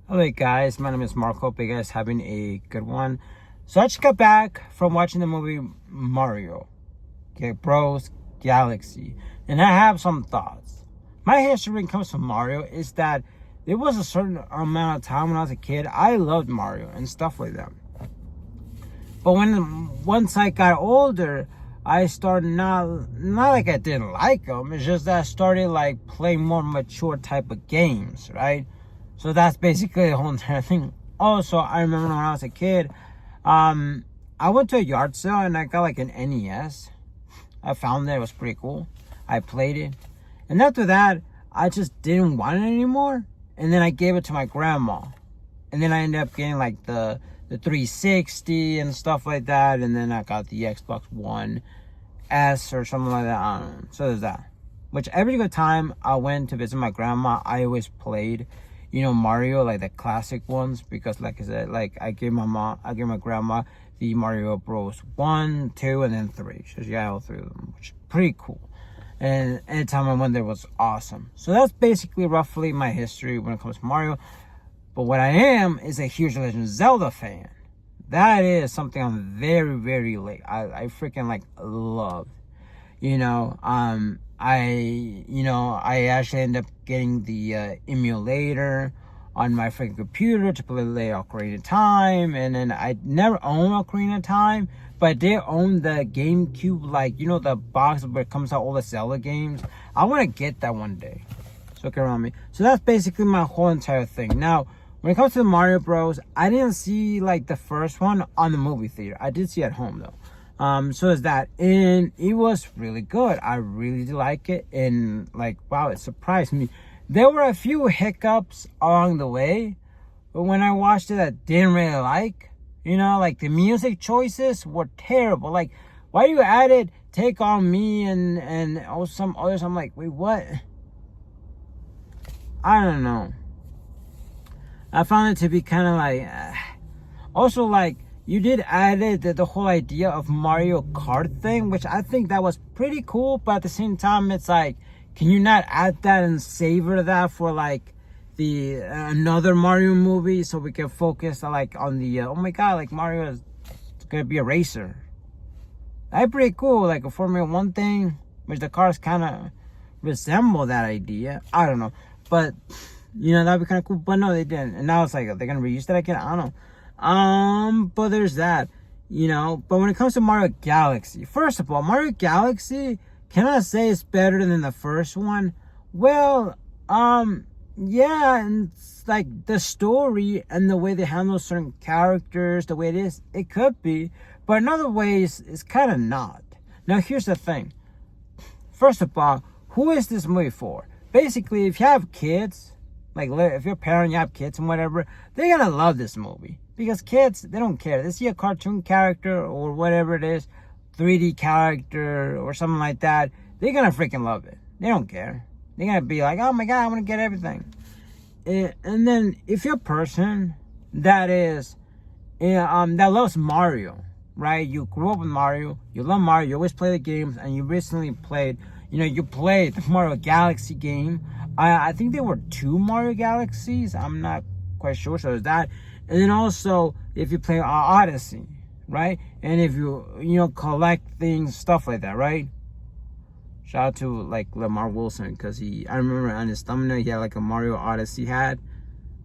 Hello guys, my name is Mark. Hope you guys having a good one. So I just got back from watching the movie Mario, okay, Bros Galaxy, and I have some thoughts. My history when it comes to Mario is that there was a certain amount of time when I was a kid, I loved Mario and stuff like that. But once I got older, I started not like I didn't like him. It's just that I started like playing more mature type of games, right? So that's basically the whole entire thing. Also, I remember when I was a kid, I went to a yard sale and I got like an NES. I found it. It was pretty cool. I played it. And after that, I just didn't want it anymore. And then I gave it to my grandma. And then I ended up getting like the 360 and stuff like that. And then I got the Xbox One S or something like that. I don't know. So there's that. Which every single time I went to visit my grandma, I always played, Mario, like the classic ones, because like I said, like I gave my grandma the Mario Bros 1, 2, and then 3. So she got all 3 of them, which is pretty cool. And anytime I went there was awesome. So that's basically roughly my history when it comes to Mario. But what I am is a huge Legend of Zelda fan. That is something I'm very, very like. I freaking like love. I actually ended up getting the emulator on my freaking computer to play Ocarina of Time, and then I never owned Ocarina of Time, but I did own the GameCube, like, the box where it comes out all the Zelda games. I want to get that one day. So look around me. So that's basically my whole entire thing. Now, when it comes to the Mario Bros, I didn't see like the first one on the movie theater. I did see it at home though. So is that, and it was really good. I really did like it, and like, wow, it surprised me. There were a few hiccups along the way, but when I watched it, I didn't really like. Like the music choices were terrible. Like, why you added "Take on Me" and also some others? I'm like, wait, what? I don't know. I found it to be kind of like, also like. You did add the whole idea of Mario Kart thing, which I think that was pretty cool. But at the same time, it's like, can you not add that and savor that for like the another Mario movie so we can focus like on the oh my god, like Mario is gonna be a racer. That's pretty cool, like a Formula One thing, which the cars kind of resemble that idea. I don't know, but that'd be kind of cool. But no, they didn't, and now it's like they're gonna reuse that again. I don't know. But there's that, but when it comes to Mario Galaxy, first of all, Mario Galaxy, can I say it's better than the first one? Well, yeah, and it's like the story and the way they handle certain characters, the way it is, it could be, but in other ways, it's kind of not. Now, here's the thing. First of all, who is this movie for? Basically, if you have kids, like if you're a parent, you have kids and whatever, they're gonna love this movie. Because kids, they don't care. They see a cartoon character or whatever it is, 3D character or something like that, they're gonna freaking love it. They don't care. They're gonna be like, oh my god, I wanna get everything. And then if you're a person that is, that loves Mario, right? You grew up with Mario, you love Mario, you always play the games, and you recently played, you played the Mario Galaxy game. I think there were 2 Mario Galaxies. I'm not quite sure. So there's that. And then also, if you play Odyssey, right? And if you collect things, stuff like that, right? Shout out to like Lamar Wilson, because I remember on his thumbnail he had like a Mario Odyssey hat,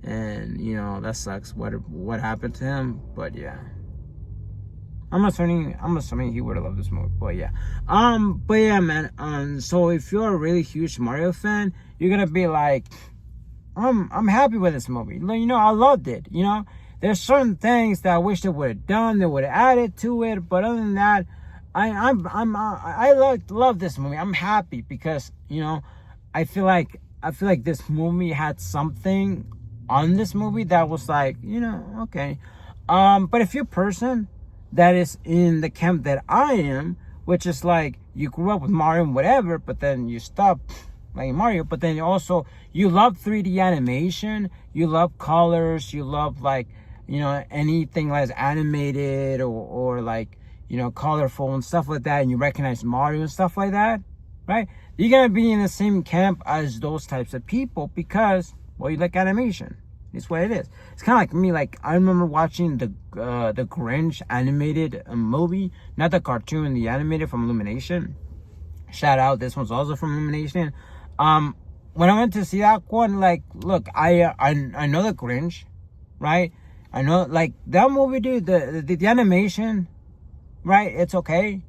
and that sucks. What happened to him? But yeah, I'm assuming he would have loved this movie. But yeah, man. So if you're a really huge Mario fan, you're gonna be like, I'm happy with this movie. I loved it. There's certain things that I wish they would have done. They would have added to it. But other than that, I love this movie. I'm happy because I feel like this movie had something on this movie that was like okay. But if you're a person that is in the camp that I am, which is like you grew up with Mario and whatever, but then you stopped like Mario, but then also you love 3D animation, you love colors, you love like anything that's animated or like colorful and stuff like that, and you recognize Mario and stuff like that, right? You're gonna be in the same camp as those types of people because, well, you like animation. It's what it is. It's kind of like me. Like I remember watching the Grinch animated movie, not the cartoon, the animated from Illumination. Shout out, this one's also from Illumination. When I went to see that one, like, look, I know the Grinch, right? I know, like, that movie, dude, the animation, right? It's okay.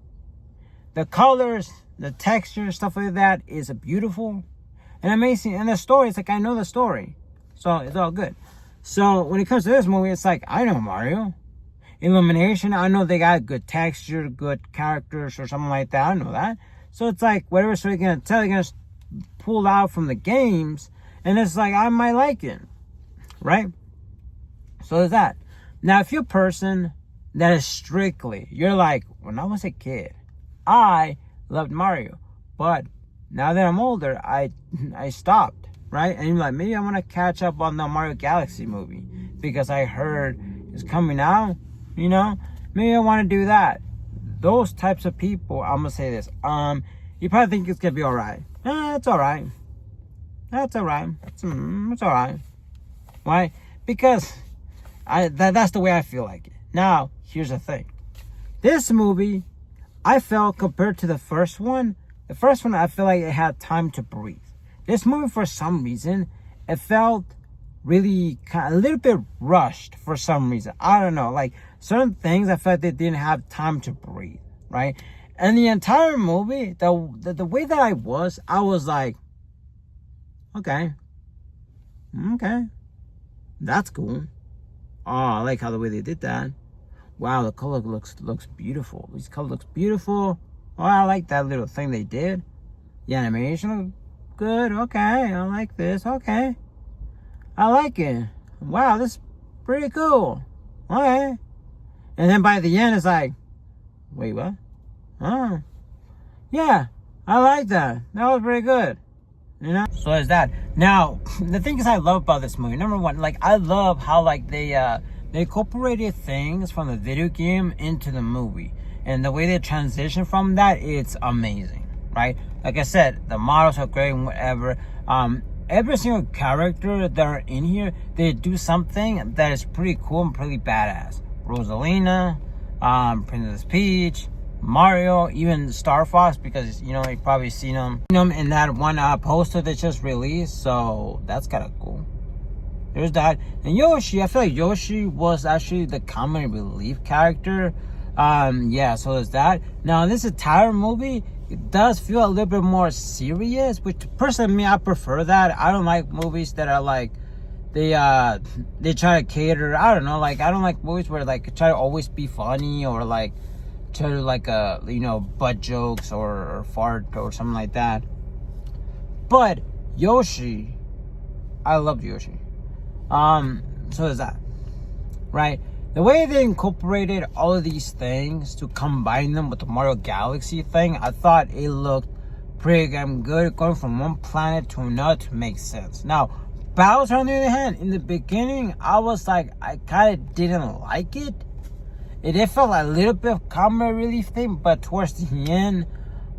The colors, the texture, stuff like that is beautiful and amazing. And the story, it's like, I know the story. So it's all good. So when it comes to this movie, it's like, I know Mario. Illumination, I know they got good texture, good characters or something like that. I know that. So it's like, whatever story they're going to tell, they're going to pull out from the games. And it's like, I might like it. Right? So there's that. Now, if you're a person that is strictly, you're like, when I was a kid, I loved Mario. But now that I'm older, I stopped. Right? And you're like, maybe I want to catch up on the Mario Galaxy movie because I heard it's coming out, you know? Maybe I want to do that. Those types of people, I'm going to say this. You probably think it's going to be all right. It's all right. That's all right. It's all right. Why? Because that's the way I feel like it. Now, here's the thing. This movie, I felt compared to the first one, I feel like it had time to breathe. This movie, for some reason, it felt really a little bit rushed for some reason. I don't know. Like, certain things, I felt they didn't have time to breathe, right? And the entire movie, the way that I was like, okay, that's cool. Oh, I like how the way they did that. Wow, the color looks beautiful. This color looks beautiful. Oh, I like that little thing they did. The animation good. Okay, I like this. Okay, I like it. Wow, this is pretty cool. Okay. And then by the end, it's like, wait, what? Oh, yeah, I like that. That was pretty good. You know? So there's that. Now, the things I love about this movie, number one, like, I love how, like, they incorporated things from the video game into the movie. And the way they transition from that, it's amazing, right? Like I said, the models are great and whatever. Every single character that are in here, they do something that is pretty cool and pretty badass. Rosalina, Princess Peach, Mario, even Star Fox, because, you know, you've probably seen them in that one poster they just released. So that's kind of cool. There's that. And Yoshi, I feel like Yoshi was actually the comic relief character. Yeah, so there's that. Now, this entire movie, it does feel a little bit more serious, which personally, me, I prefer that. I don't like movies that are like, they try to cater, I don't know, like, I don't like movies where, like, try to always be funny or, like, try to, like, you know, butt jokes or fart or something like that. But Yoshi, I loved Yoshi. So there's that, right? The way they incorporated all of these things to combine them with the Mario Galaxy thing, I thought it looked pretty damn good. Going from one planet to another makes sense. Now, Bowser, on the other hand, in the beginning, I was like, I kind of didn't like it. It felt like a little bit of comic relief thing, but towards the end,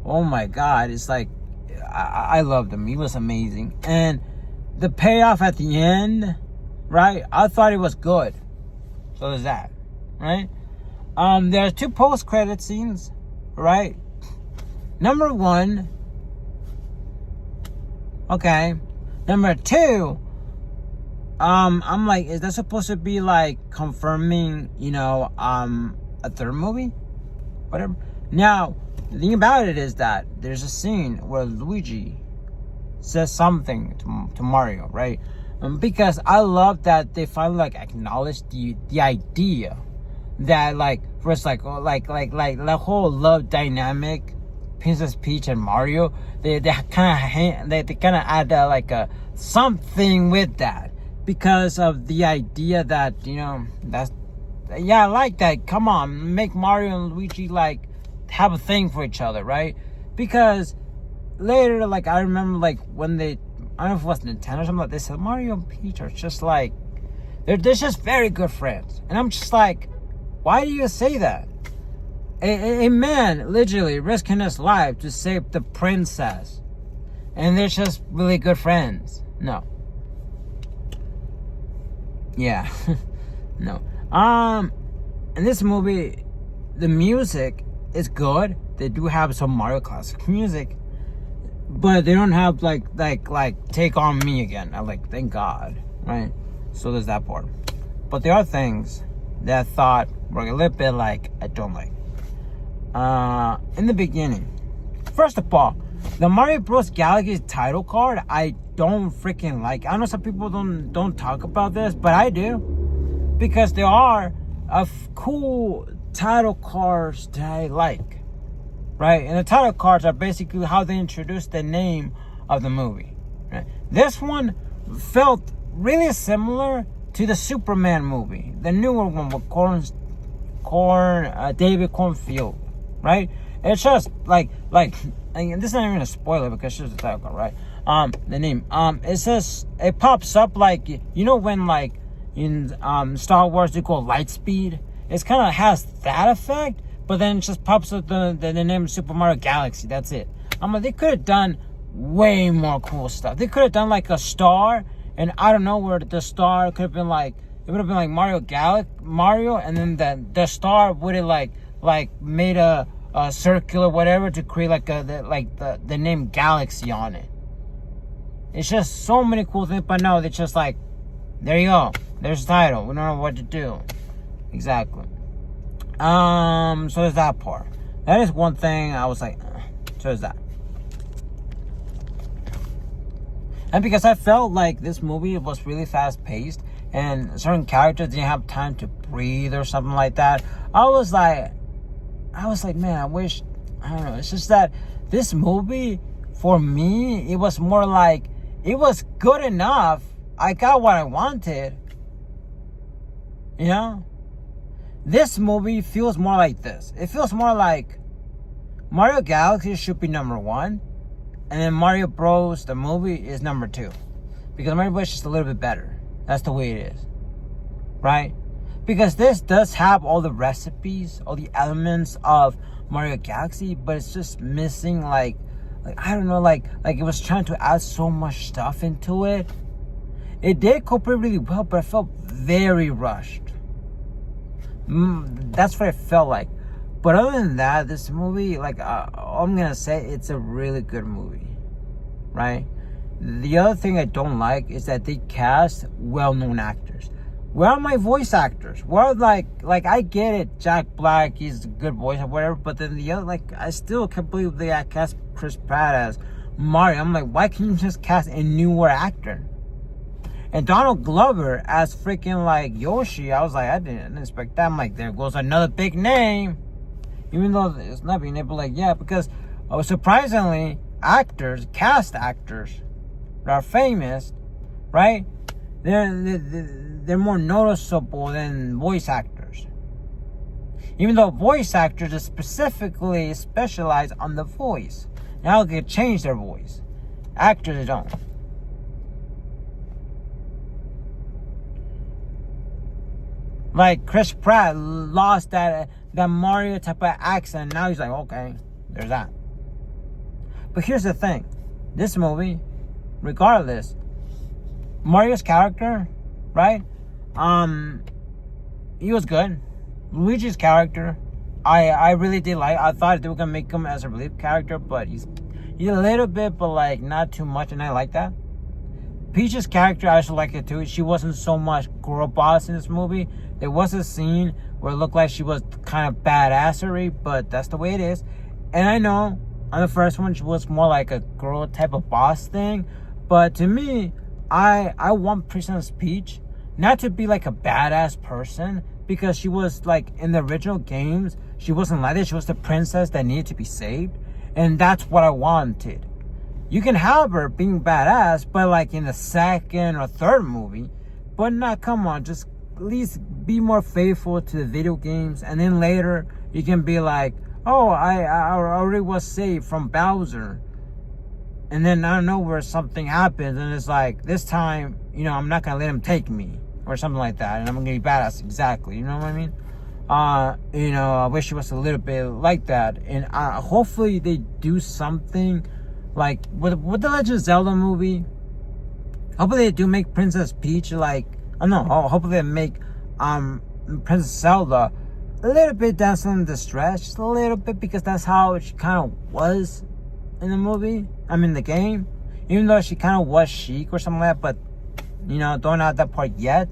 oh my God, it's like, I loved him. He was amazing. And the payoff at the end, right, I thought it was good. So there's that, right? There are 2 post-credit scenes, right? Number 1, okay. Number 2, I'm like, is that supposed to be like confirming, you know, a third movie? Whatever. Now, the thing about it is that there's a scene where Luigi says something to Mario, right? Because I love that they finally like acknowledge the idea that like first like the whole love dynamic, Princess Peach and Mario, they kind of add like a something with that because of the idea that, you know, that's, yeah, I like that. Come on, make Mario and Luigi like have a thing for each other, right? Because later, like, I remember like when they, I don't know if it was Nintendo or something like this, Mario and Peach are just like, they're just very good friends. And I'm just like, why do you say that? A man literally risking his life to save the princess, and they're just really good friends. No. Yeah. No. In this movie, the music is good. They do have some Mario classic music, but they don't have like Take On Me Again. I like, thank God, right? So there's that part. But there are things that I thought were a little bit like I don't like. In the beginning, first of all, the Mario Bros. Galaxy title card I don't freaking like. I know some people don't talk about this, but I do, because there are cool title cards that I like, right? And the title cards are basically how they introduce the name of the movie, right? This one felt really similar to the Superman movie, the newer one with David Cornfield, right? It's just like and this is not even a spoiler because it's just a title card, right? The name, it says, it pops up like, you know when like in Star Wars they call light speed. It's kind of has that effect, but then it just pops up the name Super Mario Galaxy. That's it. They could have done way more cool stuff. They could have done like a star, and I don't know where the star could have been like. It would have been like Mario, and then the star would have like made a circular whatever to create like the name Galaxy on it. It's just so many cool things, but no, it's just like, there you go. There's the title. We don't know what to do. Exactly. So there's that part. That is one thing I was like, so there's that. And because I felt like this movie was really fast paced and certain characters didn't have time to breathe or something like that, I was like, man, I wish, I don't know, it's just that this movie, for me, it was more like, it was good enough. I got what I wanted. You know? This movie feels more like this. It feels more like Mario Galaxy should be number 1, and then Mario Bros. The movie is number 2. Because Mario Bros. Is just a little bit better. That's the way it is. Right? Because this does have all the recipes, all the elements of Mario Galaxy, but it's just missing like I don't know, like it was trying to add so much stuff into it. It did cooperate really well, but I felt very rushed. That's what it felt like. But other than that, this movie, like, all I'm gonna say, it's a really good movie, right? The other thing I don't like is that they cast well-known actors. Where are my voice actors? Where, like I get it, Jack Black, he's a good voice or whatever, but then the other, like, I still can't believe they cast Chris Pratt as Mario. I'm like, why can't you just cast a newer actor? And Donald Glover as freaking like Yoshi, I was like, I didn't expect that. I'm like, there goes another big name. Even though it's not being able, like, yeah, because surprisingly, cast actors that are famous, right? They're more noticeable than voice actors. Even though voice actors are specifically specialized on the voice. Now they can change their voice. Actors don't. Like Chris Pratt lost that Mario type of accent. Now he's like, okay, there's that. But here's the thing. This movie, regardless, Mario's character, right? He was good. Luigi's character, I really did like. I thought they were gonna make him as a relief character, but he's a little bit, but like not too much, and I like that. Peach's character, I actually like it too. She wasn't so much girl boss in this movie. There was a scene where it looked like she was kind of badassery, but that's the way it is. And I know on the first one she was more like a girl type of boss thing, but to me, I want Princess Peach not to be like a badass person, because she was like in the original games, she wasn't like that. She was the princess that needed to be saved, and that's what I wanted. You can have her being badass, but like in the second or third movie, but not, come on, just at least be more faithful to the video games, and then later you can be like, oh, I already was saved from Bowser, and then I don't know where something happens, and it's like, this time, you know, I'm not gonna let him take me, or something like that, and I'm gonna be badass, exactly, you know what I mean? You know, I wish it was a little bit like that, and hopefully they do something like with the Legend of Zelda movie. Hopefully they do make Princess Peach like no, hopefully they make Princess Zelda a little bit damsel in distress, just a little bit, because that's how she kind of was in the movie. I mean, the game. Even though she kind of was chic or something like that, but you know, don't have that part yet.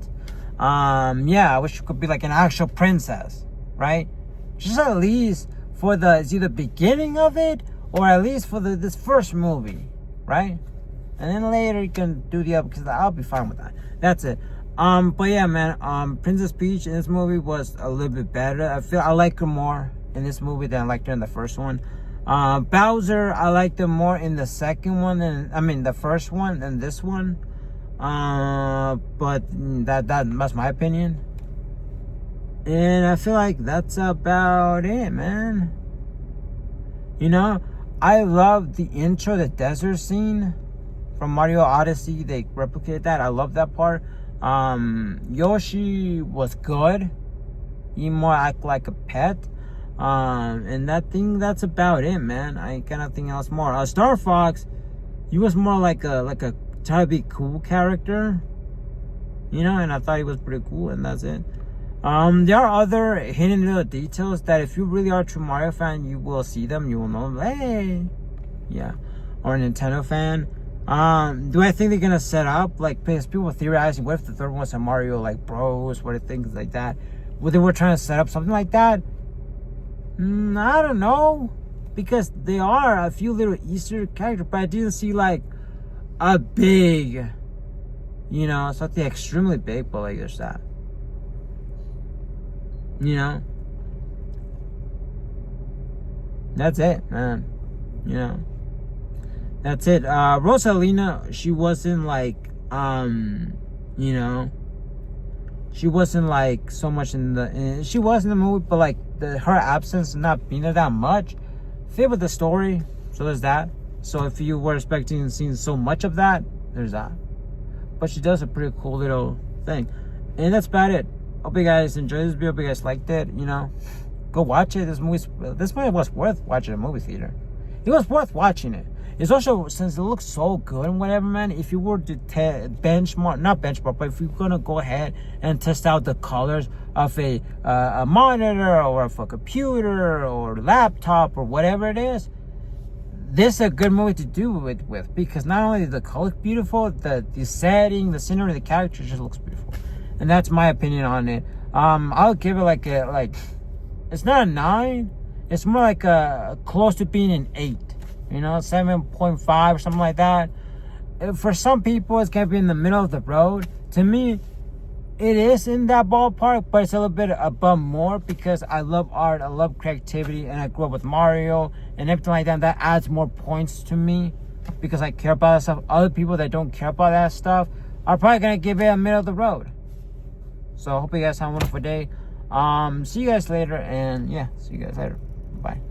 Yeah, I wish she could be like an actual princess, right? Just at least for it's either beginning of it or at least for this first movie, right? And then later you can do the other, because I'll be fine with that. That's it. But yeah, man, Princess Peach in this movie was a little bit better. I feel I like her more in this movie than I liked her in the first one. Bowser, I liked him more in the second one the first one than this one. But that's my opinion. And I feel like that's about it, man. You know, I love the intro, the desert scene from Mario Odyssey. They replicated that. I love that part. Yoshi was good. He more act like a pet. And that's about it, man. I ain't got nothing else more. Star Fox, he was more like a try to be cool character, you know, and I thought he was pretty cool, and that's it. There are other hidden little details that if you really are a true Mario fan, you will see them. You will know them. Hey, yeah, or a Nintendo fan. Do I think they're gonna set up like, because people were theorizing, what if the third one was a Mario like Bros, what if things like that? Well, they were trying to set up something like that. I don't know, because there are a few little Easter characters, but I didn't see like a big, you know, something extremely big, but like there's that, you know. That's it, man. You know, that's it. Rosalina, she wasn't like, you know, she wasn't like so much she was in the movie, but like her absence not being there that much fit with the story, so there's that. So if you were expecting seeing so much of that, there's that. But she does a pretty cool little thing. And that's about it. Hope you guys enjoyed this video. Hope you guys liked it. You know, go watch it. This movie was worth watching in a movie theater. It was worth watching it. It's also, since it looks so good and whatever, man, if you were to not benchmark, but if you're going to go ahead and test out the colors of a monitor or of a computer or laptop or whatever it is, this is a good movie to do it with, because not only the color beautiful, the setting, the scenery, the character just looks beautiful. And that's my opinion on it. I'll give it like it's not a 9, it's more like a close to being an 8. You know, 7.5 or something like that. For some people, it's gonna be in the middle of the road. To me, it is in that ballpark, but it's a little bit above more, because I love art, I love creativity, and I grew up with Mario and everything like that. That adds more points to me, because I care about that stuff. Other people that don't care about that stuff are probably gonna give it a middle of the road. So I hope you guys have a wonderful day. See you guys later, and yeah, see you guys later. Bye.